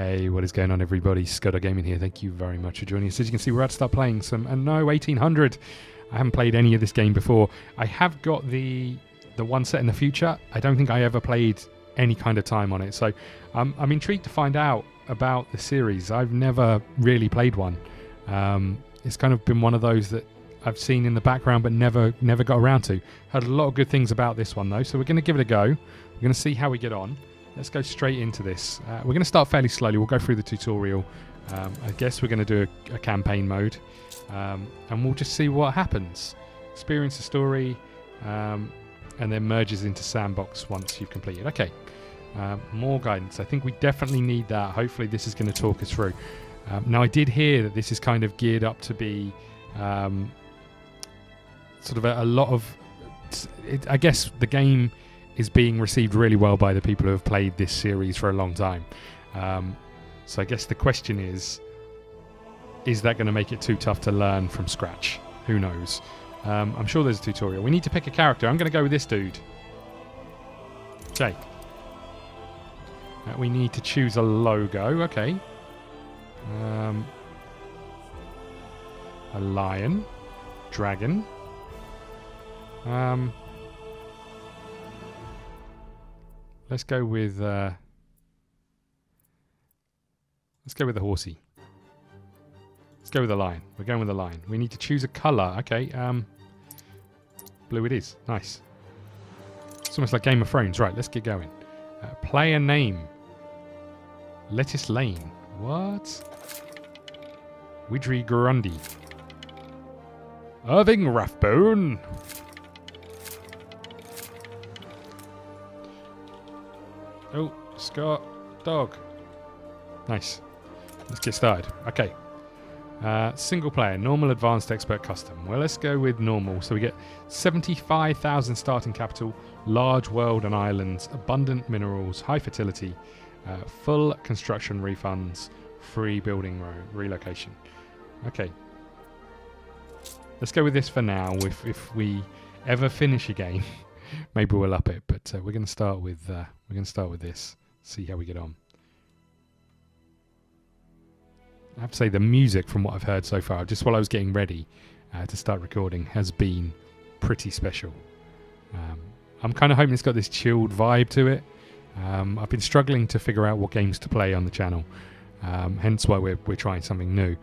Hey, what is going on, everybody? ScottDogGaming here. Thank you very much for joining us. As you can see, we're about to start playing some Anno 1800. I haven't played any of this game before. I have got the one set in the future. I don't think I ever played any kind of time on it, so I'm intrigued to find out about the series. I've never really played one. It's kind of been one of those that I've seen in the background but never got around to. Heard a lot of good things about this one though, so we're going to give it a go. We're going to see how we get on. Let's go straight into this. We're going to start fairly slowly. We'll go through the tutorial. I guess we're going to do a campaign mode, and we'll just see what happens. Experience the story, and then merges into sandbox once you've completed. Okay, more guidance. I think we definitely need that. Hopefully this is going to talk us through. Now I did hear that this is kind of geared up to be sort of a lot of... I guess the game is being received really well by the people who have played this series for a long time. So I guess the question is that going to make it too tough to learn from scratch? Who knows? I'm sure there's a tutorial. We need to pick a character. I'm going to go with this dude. Okay. We need to choose a logo. Okay. A lion. Dragon. Let's go with the horsey. Let's go with the lion. We're going with the lion. We need to choose a colour. Okay, blue it is. Nice. It's almost like Game of Thrones. Right, let's get going. Player name. Lettuce Lane. What? Widry Grundy. Irving Rathbone. Oh, Scott Dog. Nice. Let's get started. Okay. Single player, normal, advanced, expert, custom. Well, let's go with normal. So we get 75,000 starting capital, large world and islands, abundant minerals, high fertility, full construction refunds, free building relocation. Okay. Let's go with this for now. If we ever finish a game, maybe we'll up it. But we're going to start with this. See how we get on. I have to say the music, from what I've heard so far, just while I was getting ready to start recording, has been pretty special. I'm kind of hoping it's got this chilled vibe to it. I've been struggling to figure out what games to play on the channel, hence why we're trying something new.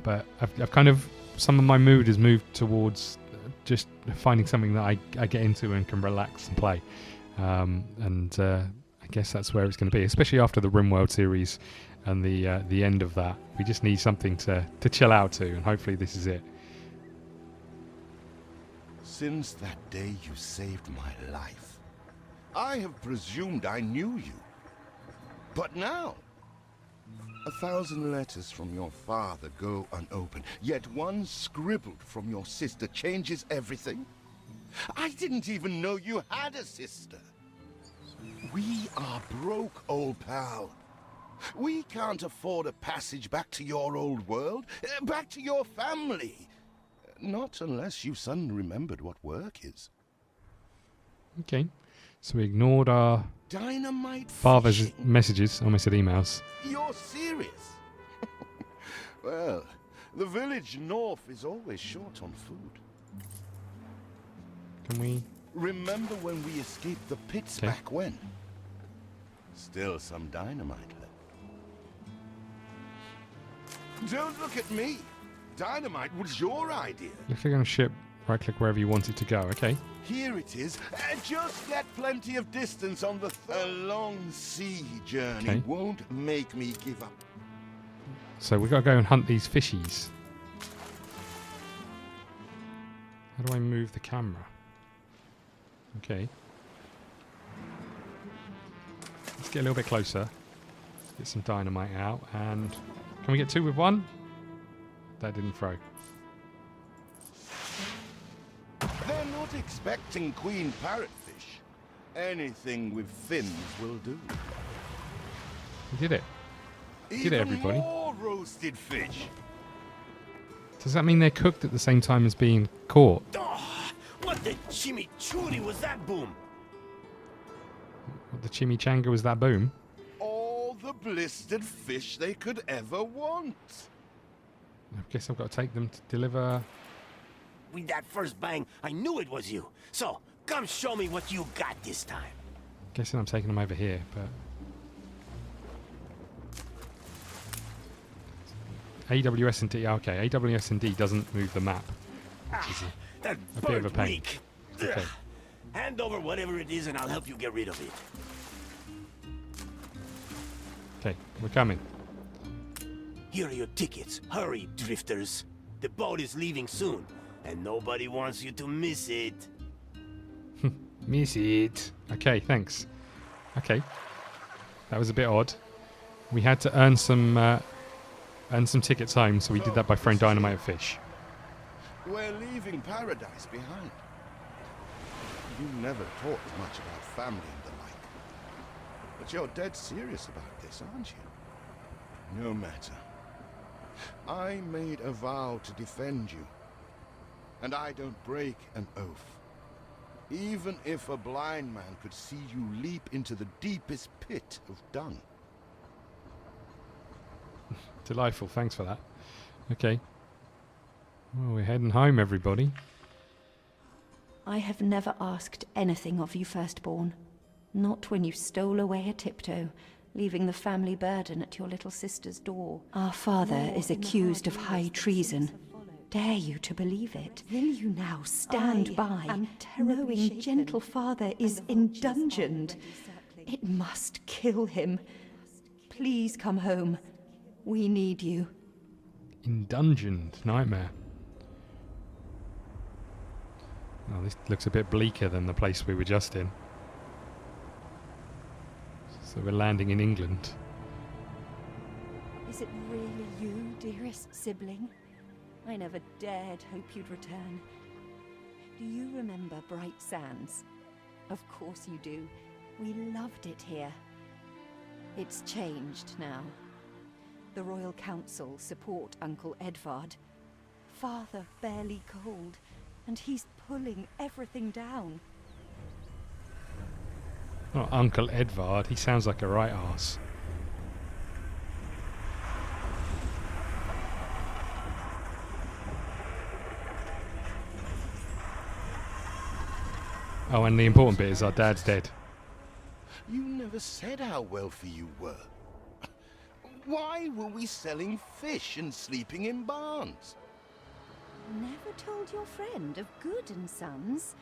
But I've kind of, some of my mood has moved towards just finding something that I get into and can relax and play. I guess that's where it's going to be, especially after the RimWorld series and the end of that. We just need something to chill out to, and hopefully this is it. Since that day you saved my life, I have presumed I knew you. But now, 1,000 letters from your father go unopened, yet one scribbled from your sister changes everything. I didn't even know you had a sister. We are broke, old pal. We can't afford a passage back to your old world, back to your family. Not unless you suddenly remembered what work is. Okay, so we ignored our dynamite father's fishing. messages, almost said emails. You're serious? Well, the village north is always short on food. Can we... Remember when we escaped the pits back when? Still some dynamite left. Don't look at me. Dynamite was your idea. If you're going to ship, right-click wherever you want it to go. Okay. Here it is. Just get plenty of distance on the... A long sea journey won't make me give up. So we've got to go and hunt these fishies. How do I move the camera? Okay. Let's get a little bit closer. Get some dynamite out. And can we get two with one? That didn't throw. They're not expecting queen parrotfish. Anything with fins will do. We did it. Did it, everybody. More roasted fish. Does that mean they're cooked at the same time as being caught? Oh, what the chimichurri was that boom? What, the chimichanga was that boom? All the blistered fish they could ever want. I guess I've got to take them to deliver. With that first bang, I knew it was you. So, come show me what you got this time. Guessing I'm taking them over here, but AWS and D. Okay, AWS and D doesn't move the map. That A bit of a bird pain. reek. Okay. Hand over whatever it is and I'll help you get rid of it. Okay, we're coming. Here are your tickets. Hurry, drifters. The boat is leaving soon, and nobody wants you to miss it. Miss it. Okay, thanks. Okay, that was a bit odd. We had to earn some tickets home, so we did that by throwing dynamite at fish. We're leaving paradise behind. You never talked much about family and the like. But you're dead serious about this, aren't you? No matter. I made a vow to defend you. And I don't break an oath. Even if a blind man could see you leap into the deepest pit of dung. Delightful, thanks for that. Okay. Well, we're heading home, everybody. I have never asked anything of you, firstborn. Not when you stole away a tiptoe, leaving the family burden at your little sister's door. Our father is accused of high treason. Dare you to believe it? Will you now stand by, knowing gentle father is indungeoned? It must kill him. Please come home. We need you. Indungeoned nightmare. Oh, this looks a bit bleaker than the place we were just in. So we're landing in England. Is it really you, dearest sibling? I never dared hope you'd return. Do you remember Bright Sands? Of course you do. We loved it here. It's changed now. The Royal Council support Uncle Edvard. Father barely cold, and he's pulling everything down. Oh, Uncle Edvard, he sounds like a right arse. Oh, and the important bit is our dad's dead. You never said how wealthy you were. Why were we selling fish and sleeping in barns? Never told your friend of Good and Sons?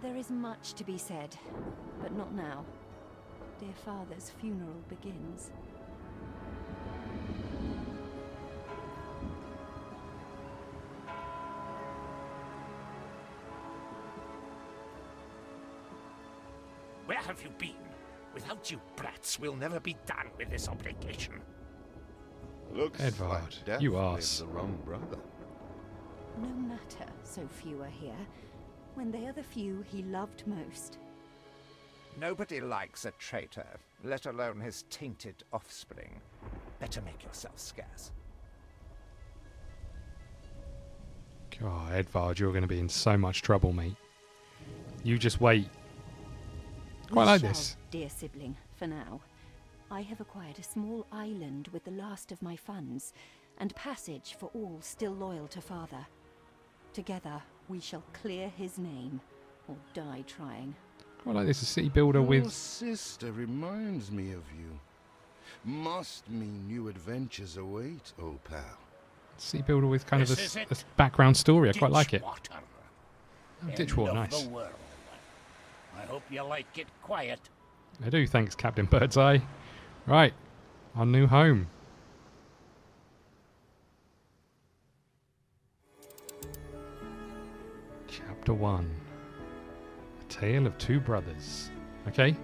There is much to be said, but not now. Dear father's funeral begins. Where have you been? Without you brats, we'll never be done with this obligation. Looks Edvard, like death you lives arse. the wrong brother. No matter so few are here, when they are the few he loved most. Nobody likes a traitor, let alone his tainted offspring. Better make yourself scarce. God, Edvard, you're going to be in so much trouble, mate. You just wait. Quite like this. Dear sibling, for now. I have acquired a small island with the last of my funds, and passage for all still loyal to father. Together, we shall clear his name, or die trying. Quite like this, a city builder Your with... sister reminds me of you. Must mean new adventures await, old pal. City builder with kind of This a is it. background story. I quite like it. Ditchwater. Oh, Ditchwater, End of nice. the world. I hope you like it quiet. I do, thanks, Captain Birdseye. Right, our new home. Chapter 1. A Tale of Two Brothers. Okay,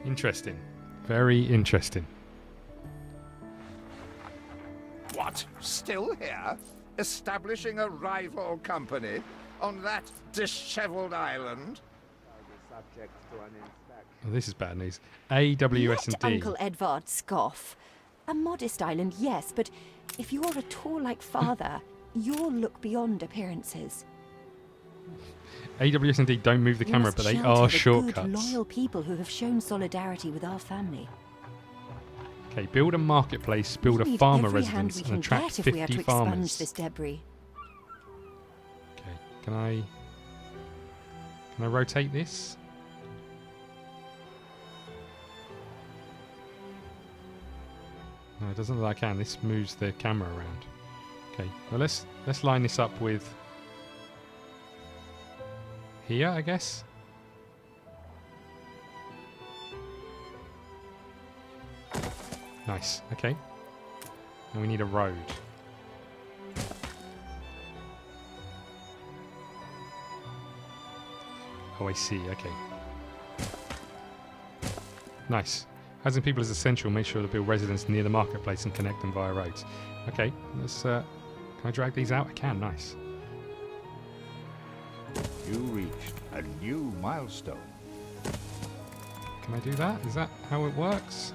interesting. Very interesting. What? Still here? Establishing a rival company on that disheveled island? Oh, this is bad news. AWS Let and D. Uncle Edvard scoff. A modest island, yes, but if you are at all like father, you'll look beyond appearances. AWS and D don't move the We camera, must but they shelter are the shortcuts. Good, loyal people who have shown solidarity with our family. Okay, build a marketplace, build a We need farmer every hand residence, we and can attract get if we are 50 to expunge farmers. this debris. Okay, can I rotate this? No, it doesn't look like I can. This moves the camera around. Okay, well let's line this up with here, I guess. Nice. Okay. And we need a road. Oh, I see. Okay. Nice. Housing people is essential. Make sure to build residents near the marketplace and connect them via roads. Okay. Let's. Can I drag these out? I can. Nice. You reached a new milestone. Can I do that? Is that how it works?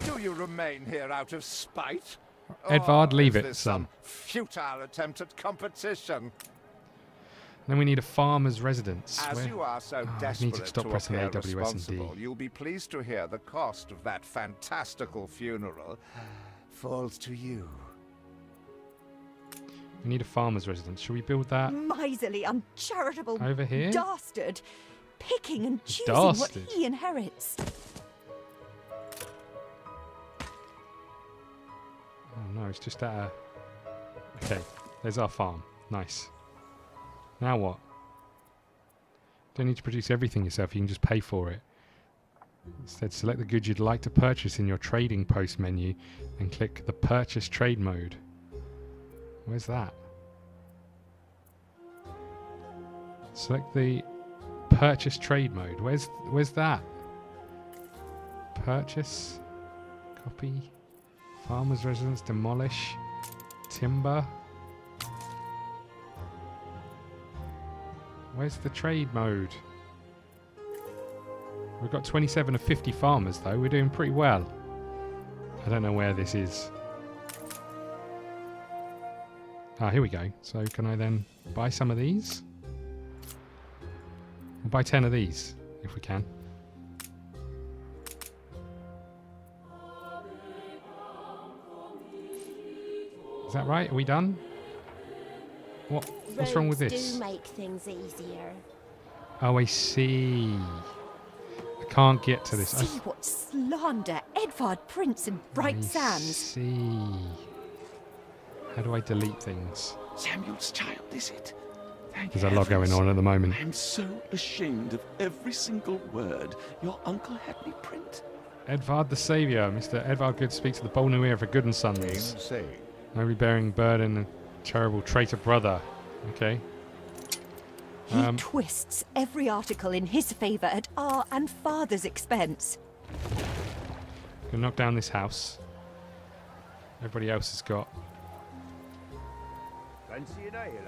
Do you remain here out of spite? Edvard, Or leave is it, this son. some futile attempt at competition? Then we need a farmer's residence. As Where- you are so Oh, I need desperate to stop pressing appear AWS and D. responsible, you'll be pleased to hear the cost of that fantastical funeral falls to you. We need a farmer's residence. Should we build that Miserly, uncharitable over here? dastard. Picking and choosing Dastard. what he inherits. Oh no, it's just at a... Okay, there's our farm. Nice. Now what? Don't need to produce everything yourself, you can just pay for it. Instead, select the goods you'd like to purchase in your trading post menu and click the purchase trade mode. Where's that? Select the purchase trade mode. Where's that? Purchase, copy, farmer's residence, demolish, timber. Where's the trade mode? We've got 27 of 50 farmers though. We're doing pretty well. I don't know where this is. Ah, here we go. So can I then buy some of these? We'll buy 10 of these if we can. Is that right? Are we done? What's wrong with Roads this? do make things easier. Oh, I see. I can't get to this. See what slander. Edvard, Prince and Bright I Sands. see. How do I delete things? Samuel's child, is it? Thank There's a lot going heavens. on at the moment. I'm so ashamed of every single word your uncle had me print. Edvard the Saviour. Mr. Edvard Good speaks to the bold new ear for good and sons. Insane. No bearing burden and terrible traitor brother. Okay. He twists every article in his favour at our and father's expense. Gonna knock down this house. Everybody else has got.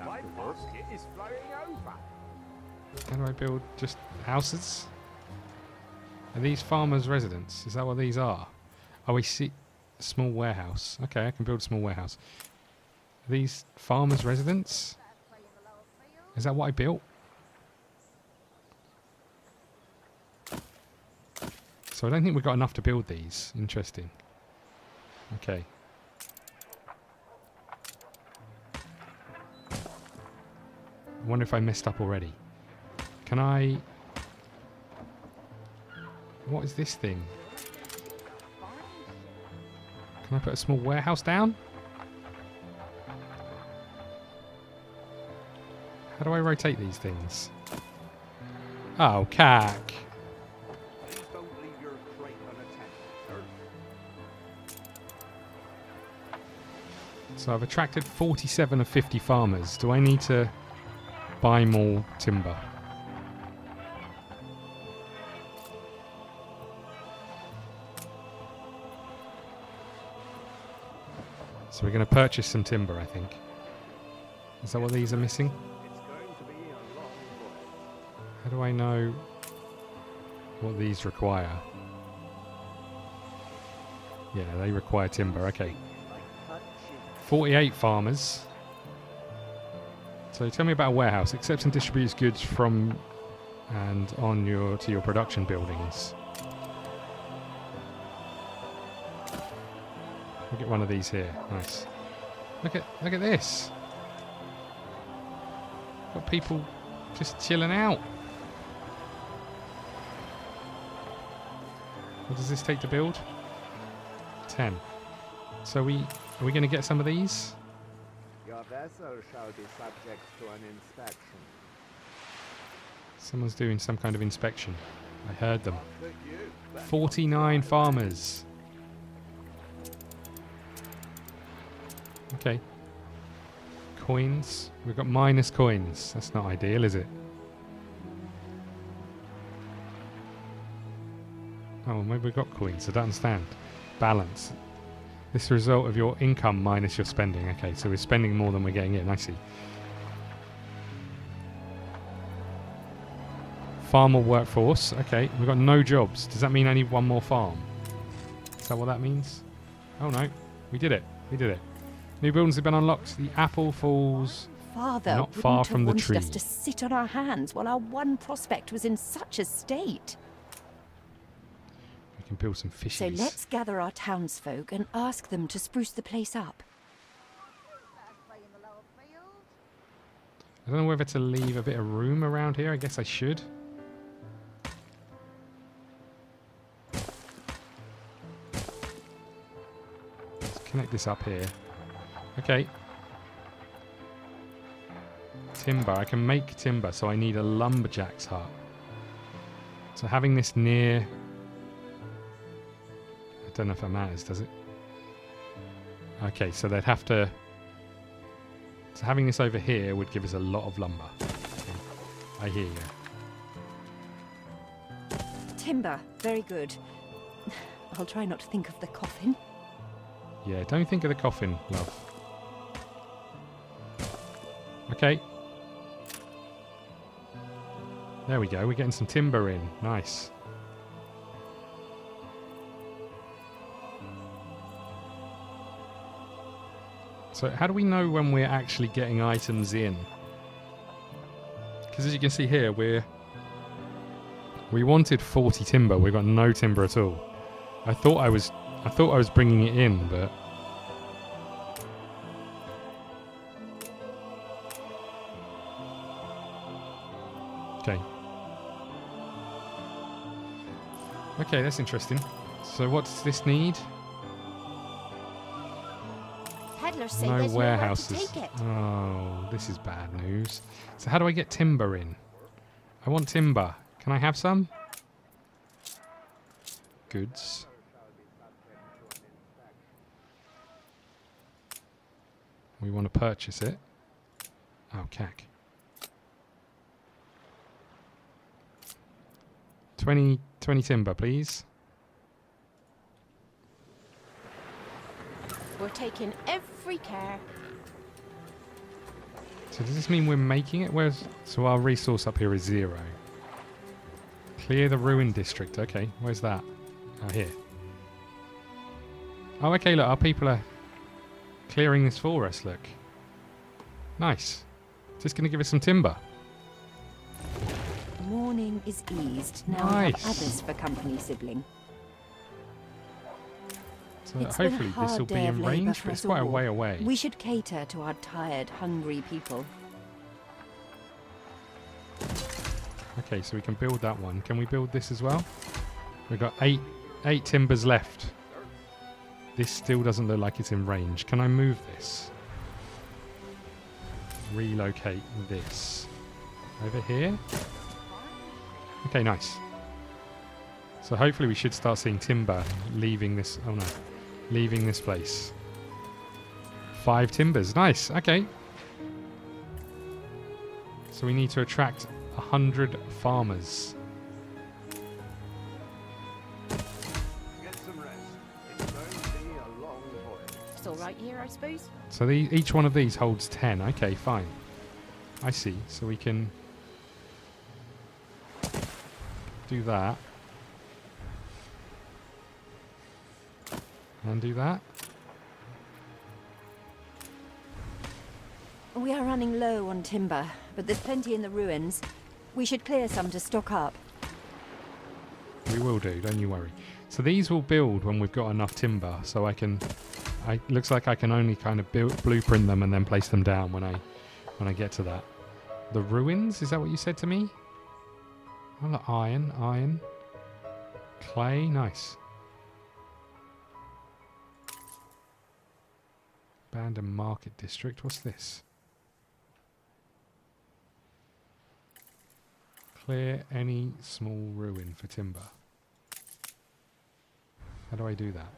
My basket is flowing over. How do I build just houses? Are these farmers' residents? Is that what these are? Oh, I see. Small warehouse. Okay, I can build a small warehouse. Are these farmers' residents? Is that what I built? So I don't think we've got enough to build these. Interesting. Okay. I wonder if I messed up already. Can I... What is this thing? Can I put a small warehouse down? How do I rotate these things? Oh, cack. Don't leave your crate unattended, sir. So I've attracted 47 of 50 farmers. Do I need to buy more timber? So we're going to purchase some timber, I think. Is that what these are missing? How do I know what these require? Yeah, they require timber. Okay. 48 farmers. So tell me about a warehouse. Accepts and distributes goods from and on to your production buildings. We'll get one of these here. Nice. Look at this. Got people just chilling out. What does this take to build? 10. So are we going to get some of these? Your vessel shall be subject to an inspection. Someone's doing some kind of inspection. I heard them. 49 farmers. Okay. Coins. We've got minus coins. That's not ideal, is it? Oh, maybe we've got coins. I don't understand. Balance. This is the result of your income minus your spending. Okay, so we're spending more than we're getting in. I see. Farmer workforce. Okay, we've got no jobs. Does that mean I need one more farm? Is that what that means? Oh no, we did it. We did it. New buildings have been unlocked. The apple falls Father not far wouldn't from have the wanted tree. us to sit on our hands while our one prospect was in such a state. We can build some So fishies. let's gather our townsfolk and ask them to spruce the place up. I don't know whether to leave a bit of room around here. I guess I should. Let's connect this up here. Okay. Timber. I can make timber, so I need a lumberjack's hut. So having this near... I don't know if that matters, does it? Okay, so they'd have to... So having this over here would give us a lot of lumber. Okay. I hear you. Timber, very good. I'll try not to think of the coffin. Yeah, don't think of the coffin, love. Okay. There we go, we're getting some timber in. Nice. So how do we know when we're actually getting items in? Because as you can see here, we wanted 40 timber. We've got no timber at all. I thought I was bringing it in, but okay. Okay, that's interesting. So what does this need? Peddlers say No there's nowhere to warehouses. take it. Oh, this is bad news. So how do I get timber in? I want timber. Can I have some? Goods. We want to purchase it. Oh, cack. 20 timber, please. We're taking every care. So does this mean we're making it? So our resource up here is 0. Clear the ruined district. Okay, where's that? Oh, here. Oh, okay, look, our people are clearing this for us, look. Nice. Just going to give us some timber. Mourning is eased. Now we Nice. have others for company, sibling. So It's been a hopefully this will hard be day of in labour range, for but it's us quite a all. way away. We should cater to our tired, hungry people. Okay, so we can build that one. Can we build this as well? We've got eight timbers left. This still doesn't look like it's in range. Can I move this? Relocate this. Over here? Okay, nice. So hopefully we should start seeing timber leaving this... Oh no. Leaving this place. 5 timbers. Nice. Okay. So we need to attract 100 farmers. Get some rest. It's going to be a long voyage. It's all right here, I suppose. So each one of these holds 10. Okay, fine. I see. So we can do that. And do that. We are running low on timber, but there's plenty in the ruins. We should clear some to stock up. We will do, don't you worry. So these will build when we've got enough timber, so looks like I can only kind of blueprint them and then place them down when I get to that. The ruins, is that what you said to me? Oh, look, iron. Clay, nice. Abandoned Market District, what's this? Clear any small ruin for timber. How do I do that?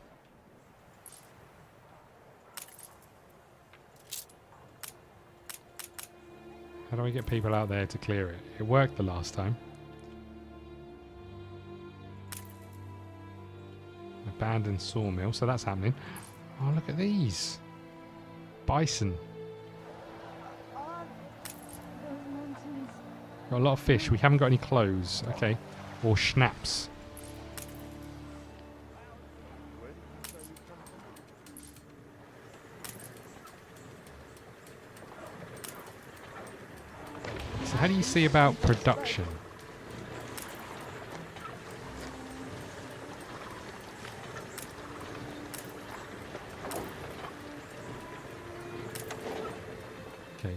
How do I get people out there to clear it? It worked the last time. Abandoned sawmill, so that's happening. Oh, look at these. Bison. Got a lot of fish. We haven't got any clothes. Okay. Or schnapps. So how do you see about production? Okay.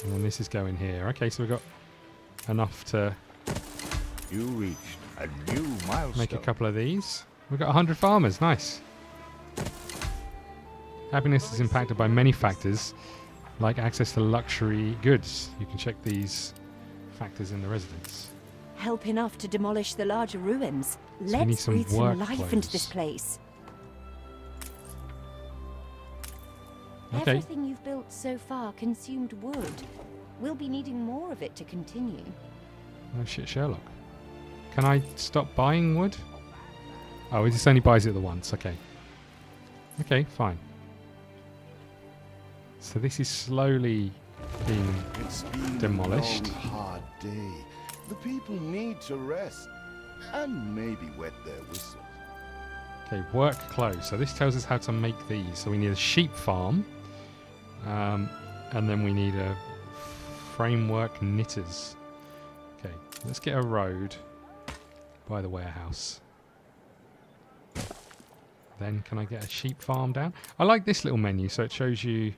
And then this is going here. Okay, so we've got enough to You reached a new milestone. make a couple of these. We've got 100 farmers. Nice. Happiness is impacted by many factors, like access to luxury goods. You can check these factors in the residence. Help enough to demolish the larger ruins. we need Let's some breathe some work life into this clothes. place. Okay. Everything you've built so far consumed wood. We'll be needing more of it to continue. Oh shit, Sherlock. Can I stop buying wood? Oh, it just only buys it the once. Okay. Okay, fine. So this is slowly being It's been demolished. a long, hard day. The people need to rest and maybe wet their whistles. Okay, work clothes. So this tells us how to make these. So we need a sheep farm. And then we need a framework knitters. Okay, let's get a road by the warehouse. Then can I get a sheep farm down? I like this little menu, so it shows you...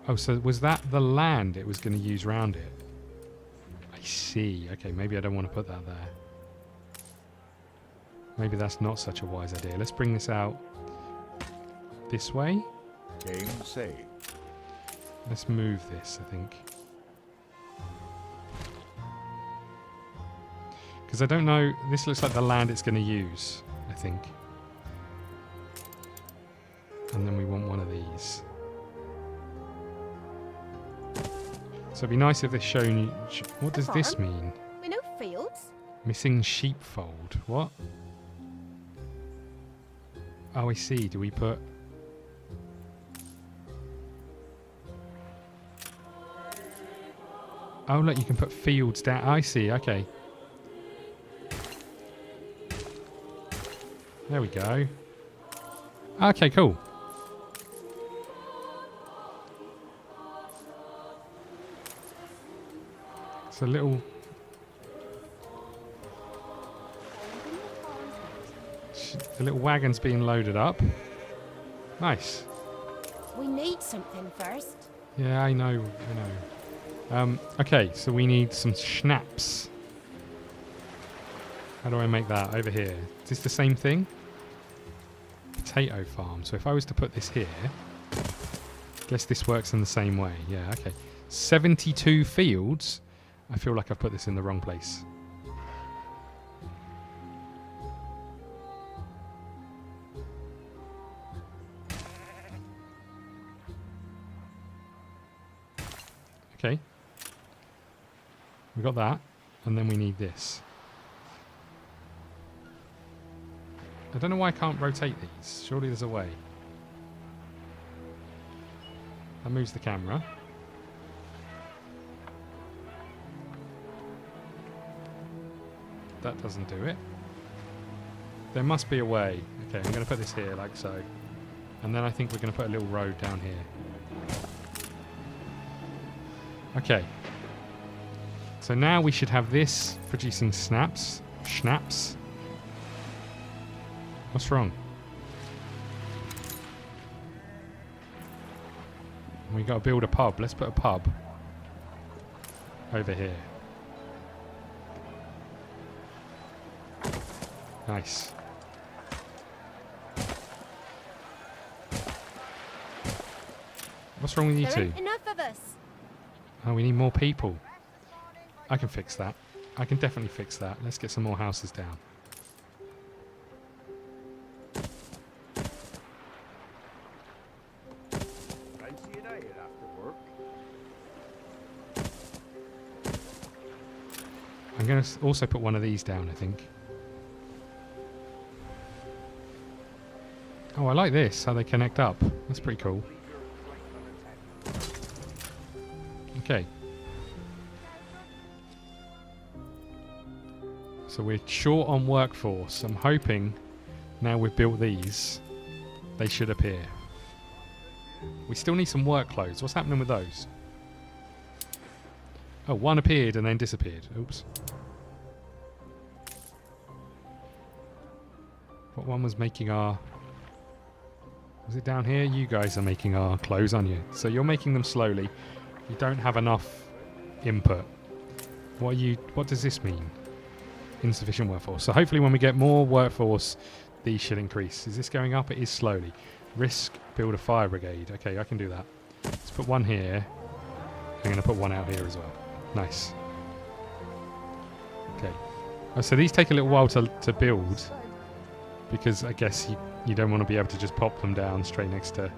Oh, so was that the land it was going to use round it? I see. Okay, maybe I don't want to put that there. Maybe that's not such a wise idea. Let's bring this out this way. Game saved. Let's move this, I think. Because I don't know... This looks like the land it's going to use, I think. And then we want one of these. So it'd be nice if this shown you... What does this mean? We know fields. Missing sheepfold. What? Oh, I see. Do we put... Oh, look, you can put fields down. I see. Okay. There we go. Okay, cool. It's a little... The little wagon's being loaded up. Nice. We need something first. Yeah, I know. Okay, so we need some schnapps. How do I make that over here? Is this the same thing? Potato farm. So if I was to put this here, guess this works in the same way. Yeah, okay. 72 fields. I feel like I've put this in the wrong place. Okay. We got that, and then we need this. I don't know why I can't rotate these. Surely there's a way. That moves the camera. That doesn't do it. There must be a way. Okay, I'm going to put this here like so. And then I think we're going to put a little road down here. Okay. So now we should have this producing schnapps. What's wrong? We got to build a pub. Let's put a pub over here. Nice. What's wrong with you There two? ain't enough of us. Oh, we need more people. I can fix that. I can definitely fix that. Let's get some more houses down. Fancy a day after work. I'm going to also put one of these down, I think. Oh, I like this, how they connect up. That's pretty cool. Okay. So we're short on workforce. I'm hoping now we've built these, they should appear. We still need some work clothes. What's happening with those? Oh, one appeared and then disappeared. Oops. What one was making our... Was it down here? You guys are making our clothes, aren't you? So you're making them slowly. You don't have enough input. What does this mean? Insufficient workforce. So hopefully when we get more workforce, these should increase. Is this going up? It is slowly. Risk, build a fire brigade. Okay, I can do that. Let's put one here. I'm going to put one out here as well. Nice. Okay. Oh, so these take a little while to build, because I guess you don't want to be able to just pop them down straight next to...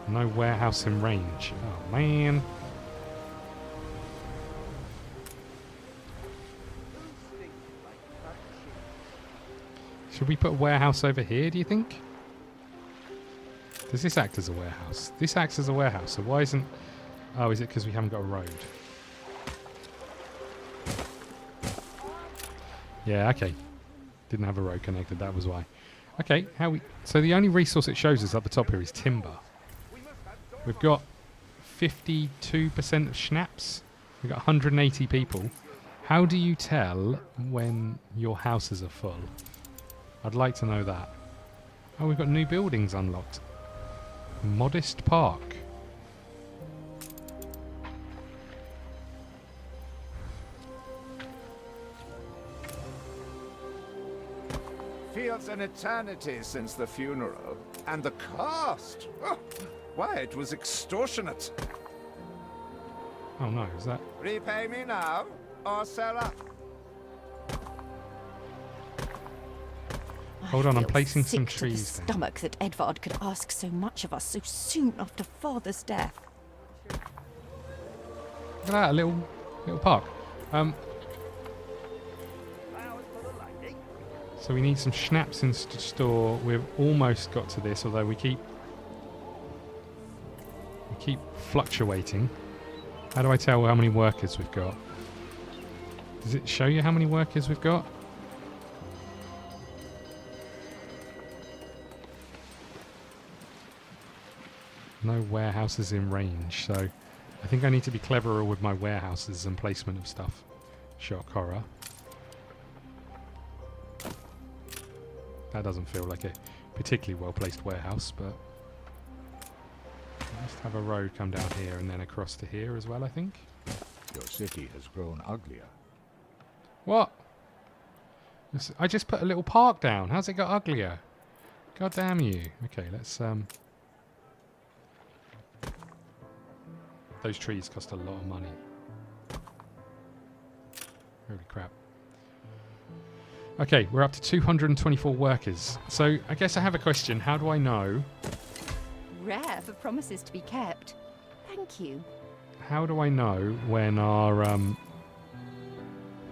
No warehouse in range. Oh, man. Should we put a warehouse over here, do you think? Does this act as a warehouse? This acts as a warehouse, so why isn't... Oh, is it because we haven't got a road? Yeah, okay. Didn't have a road connected, that was why. Okay, so the only resource it shows us at the top here is timber. We've got 52% of schnapps. We've got 180 people. How do you tell when your houses are full? I'd like to know that. Oh, we've got new buildings unlocked. Modest Park. Feels an eternity since the funeral. And the cost! Oh, why, it was extortionate. Oh no, is that... Repay me now, or sell up. Hold on, I'm placing some sick to the trees down. stomach that Edvard could ask so much of us so soon after father's death. Look at that, a little park. So we need some schnapps in store. We've almost got to this, although we keep fluctuating. How do I tell how many workers we've got? Does it show you how many workers we've got? No warehouses in range, so I think I need to be cleverer with my warehouses and placement of stuff. Shock horror. That doesn't feel like a particularly well-placed warehouse, but... Let's have a road come down here and then across to here as well, I think. Your city has grown uglier. What? I just put a little park down. How's it got uglier? God damn you. Okay, let's... Those trees cost a lot of money. Holy crap. Okay, we're up to 224 workers. So I guess I have a question. How do I know... Rare for promises to be kept. Thank you. How do I know when our...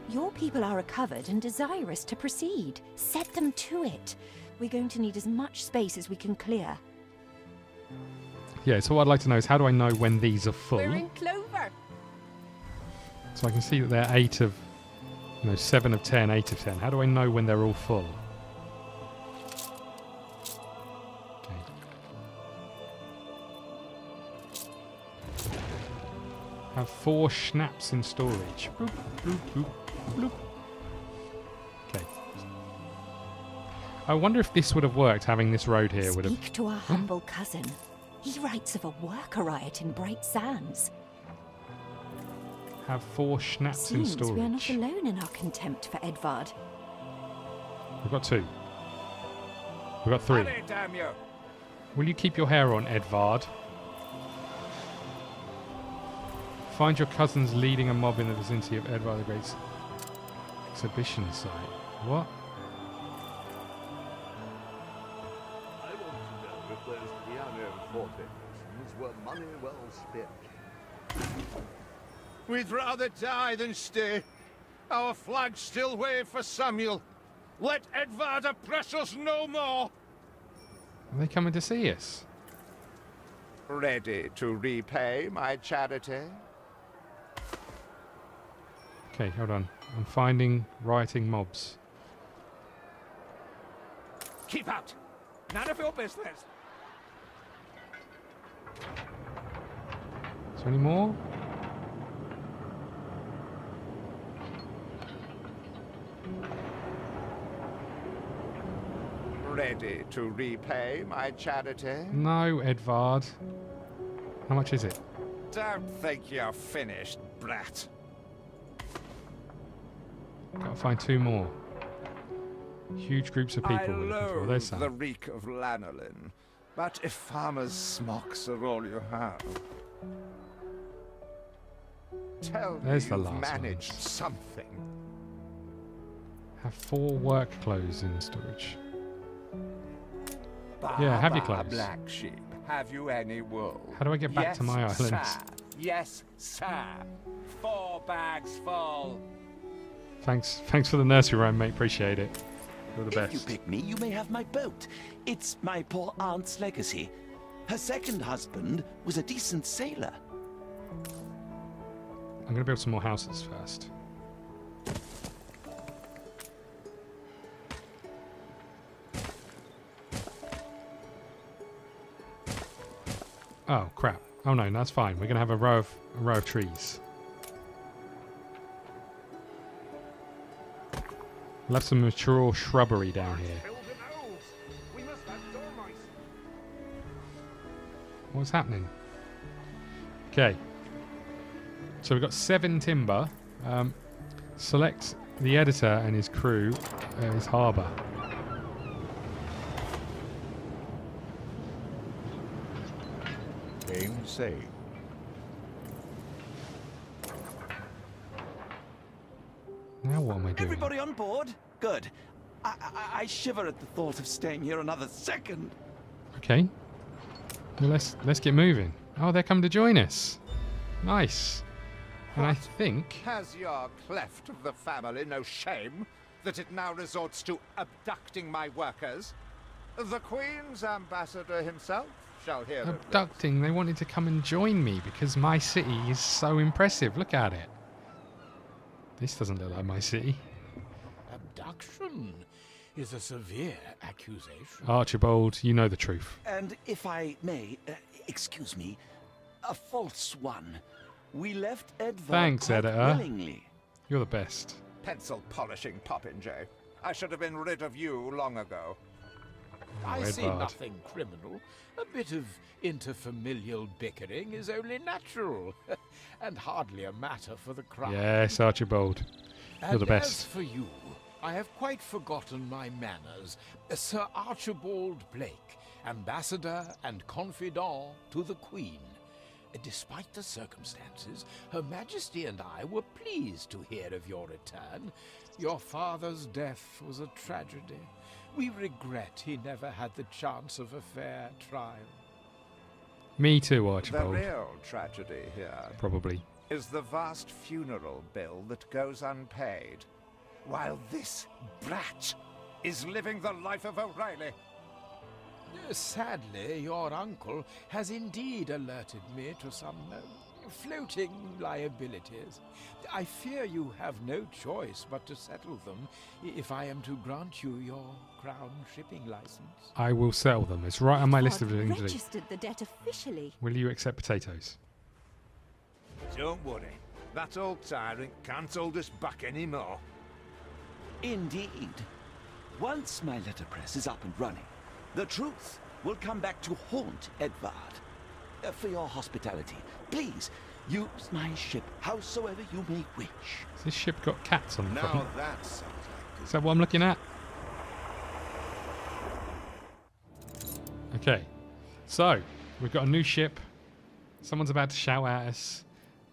Your people are recovered and desirous to proceed. Set them to it. We're going to need as much space as we can clear. Yeah, so what I'd like to know is how do I know when these are full? We're in clover. So I can see that they're 8 of... 7 of 10, 8 of 10. How do I know when they're all full? Okay. Have 4 schnapps in storage. Bloop, bloop, bloop, bloop. Okay. I wonder if this would have worked, having this road here would have... Speak to our humble cousin. He writes of a worker riot in Bright Sands. Have 4 schnapps in Seems storage. we are not alone in our contempt for Edvard. We've got 2. We've got 3. Hurry, damn you! Will you keep your hair on, Edvard? Find your cousins leading a mob in the vicinity of Edvard the Great's exhibition site. What? I want to know if those pianoforte lessons were money well spent. We'd rather die than stay. Our flags still wave for Samuel. Let Edvard oppress us no more. Are they coming to see us? Ready to repay my charity? Okay, hold on. I'm finding rioting mobs. Keep out! None of your business! Is there any more? Ready to repay my charity? No, Edvard. How much is it? Don't think you're finished, brat. Gotta find 2 more. Huge groups of people I we're looking for. There's loathe the some. reek of lanolin, but if farmers' smocks are all you have, tell There's me the you've last managed ones. something. Have 4 work clothes in storage. Yeah, have your Bah, clothes. Black sheep, have you any wool? How do I get back yes, to my island? Sir. Yes, sir. 4 bags full. Thanks for the nursery rhyme, mate. Appreciate it. You're the If you best. pick me, you may have my boat. It's my poor aunt's legacy. Her second husband was a decent sailor. I'm gonna build some more houses first. Oh crap! Oh no, that's fine. We're gonna have a row of trees. We'll have some mature shrubbery down here. What's happening? Okay. So we've got 7 timber. Select the editor and his crew, his harbour. Game saved. Now what am I doing? Everybody on board? Good. I shiver at the thought of staying here another second. Okay. Well, let's get moving. Oh, they're coming to join us. Nice. And I think Has your cleft of the family no shame that it now resorts to abducting my workers? The Queen's ambassador himself shall hear of this. abducting. They wanted to come and join me because my city is so impressive. Look at it. This doesn't look like my city. Abduction is a severe accusation. Archibald, you know the truth. And if I may, excuse me, a false one. We left Edvard Thanks, quite editor. willingly. You're the best. Pencil polishing popinjay. I should have been rid of you long ago. I see Edvard. nothing criminal. A bit of interfamilial bickering is only natural, and hardly a matter for the crown. Yes, Archibald. You're the And as best. for you, I have quite forgotten my manners. Sir Archibald Blake, ambassador and confidant to the Queen. Despite the circumstances, Her Majesty and I were pleased to hear of your return. Your father's death was a tragedy. We regret he never had the chance of a fair trial. Me too, The Archibald. real tragedy here Probably. is the vast funeral bill that goes unpaid, while this brat is living the life of O'Reilly. Sadly, your uncle has indeed alerted me to some floating liabilities. I fear you have no choice but to settle them if I am to grant you your crown shipping license. I will settle them. It's right on my list of Edvard things to do. registered the debt officially. Will you accept potatoes? Don't worry. That old tyrant can't hold us back anymore. Indeed. Once my letterpress is up and running, the truth will come back to haunt Edvard. For your hospitality, please use my ship howsoever you may wish. Has this ship got cats on the Now front? that sounds like Is that what I'm looking at? Okay, so we've got a new ship. Someone's about to shout at us.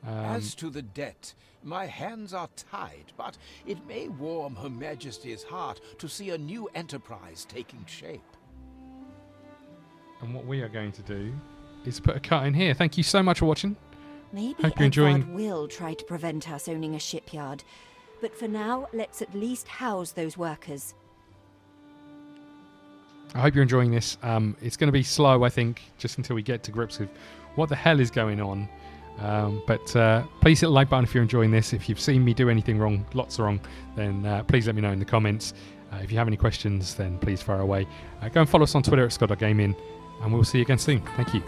As to the debt, my hands are tied, but it may warm Her Majesty's heart to see a new enterprise taking shape. And what we are going to do is put a cut in here. Thank you so much for watching. Maybe Hope you're enjoying- Edvard will try to prevent us owning a shipyard. But for now, let's at least house those workers. I hope you're enjoying this. It's going to be slow, I think, just until we get to grips with what the hell is going on. But please hit the like button if you're enjoying this. If you've seen me do anything wrong, lots wrong, then please let me know in the comments. If you have any questions, then please fire away. Go and follow us on Twitter at ScottDogGaming, and we'll see you again soon. Thank you.